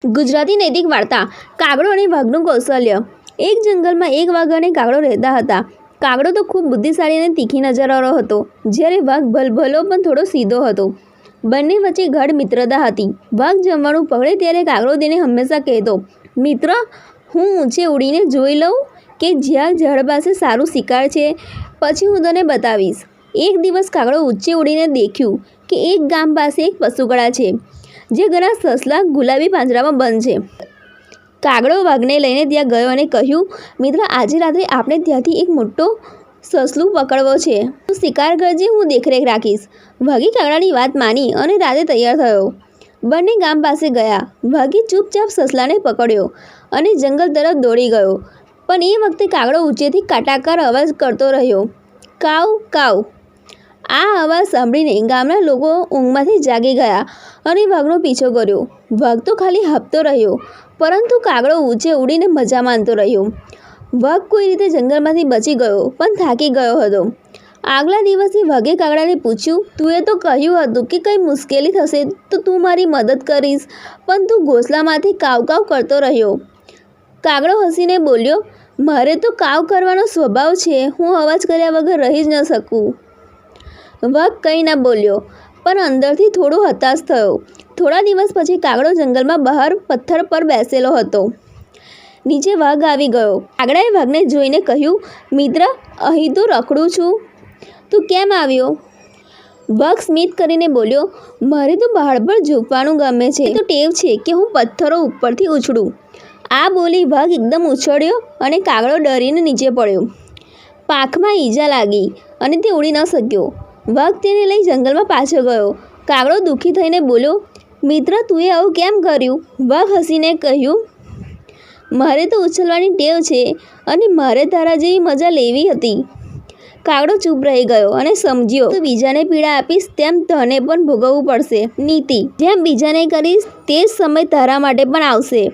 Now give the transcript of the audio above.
ગુજરાતી નૈતિક વાર્તા કાગડો અને વાઘનું કૌશલ્ય। એક જંગલમાં એક વાઘ અને કાગડો રહેતા હતા। કાગડો તો ખૂબ બુદ્ધિશાળી અને તીખી નજરવાળો હતો, જ્યારે વાઘ ભલભલો પણ થોડો સીધો હતો। બંને વચ્ચે ગાઢ મિત્રતા હતી। વાઘ જમવાનું પકડે ત્યારે કાગડો તેને હંમેશા કહેતો, મિત્ર, હું ઊંચે ઉડીને જોઈ લઉં કે જ્યાં ઝાડ પાસે સારું શિકાર છે, પછી હું તને બતાવીશ। એક દિવસ કાગડો ઊંચે ઉડીને દેખ્યું કે એક ગામ પાસે એક પશુકળા છે, જે ઘણા સસલા ગુલાબી પાંજરામાં બંધ છે। કાગડો વાઘને લઈને ત્યાં ગયો અને કહ્યું, મિત્ર, આજે રાત્રે આપણે ત્યાંથી એક મોટો સસલું પકડવો છે। તું શિકાર કરજે, હું દેખરેખ રાખીશ। વાઘે કાગડાની વાત માની અને રાતે તૈયાર થયો। બંને ગામ પાસે ગયા। વાઘે ચૂપચાપ સસલાને પકડ્યો અને જંગલ તરફ દોડી ગયો, પણ એ વખતે કાગડો ઊંચેથી કાટાકાર અવાજ કરતો રહ્યો, કાવ કાવ। આ અવાજ સાંભળીને ગામના લોકો ઊંઘમાંથી જાગી ગયા અને વાઘનો પીછો કર્યો। વાઘ તો ખાલી હાંફતો રહ્યો, પરંતુ કાગડો ઊંચે ઉડીને મજા માણતો રહ્યો। વાઘ કોઈ રીતે જંગલમાંથી બચી ગયો, પણ થાકી ગયો હતો। આગલા દિવસે વાઘે કાગડાને પૂછ્યું, તુંએ તો કહ્યું હતું કે કંઈ મુશ્કેલી થશે તો તું મારી મદદ કરીશ, પણ તું ઘોંસલામાંથી કાવ કાવ કરતો રહ્યો। કાગડો હસીને બોલ્યો, મારે તો કાવ કરવાનો સ્વભાવ છે, હું અવાજ કર્યા વગર રહી જ ન શકું। વાઘ કંઈ ન બોલ્યો, પણ અંદરથી થોડો હતાશ થયો। થોડા દિવસ પછી કાગડો જંગલમાં બહાર પથ્થર પર બેસેલો હતો। નીચે વાઘ આવી ગયો। કાગડાએ વાઘને જોઈને કહ્યું, મિત્ર, અહીં તો રખડું છું, તું કેમ આવ્યો? વાઘ સ્મિત કરીને બોલ્યો, મારે તો પહાડ પર ઝૂકવાનું ગમે છે, તો ટેવ છે કે હું પથ્થરો ઉપરથી ઉછળું। આ બોલી વાઘ એકદમ ઉછળ્યો અને કાગડો ડરીને નીચે પડ્યો। પાંખમાં ઈજા લાગી અને તે ઉડી ન શક્યો। વાઘ તેને લઈ જંગલમાં પાછો ગયો। કાગડો દુઃખી થઈને બોલ્યો, મિત્ર, તુંએ આવું કેમ કર્યું? વાઘ હસીને કહ્યું, મારે તો ઉછળવાની ટેવ છે અને મારે તારા જેવી મજા લેવી હતી। કાગડો ચૂપ રહી ગયો અને સમજ્યો, તું બીજાને પીડા આપીશ તેમ તને પણ ભોગવવું પડશે। નીતિ, જેમ બીજાને કરીશ તે જ સમય તારા માટે પણ આવશે।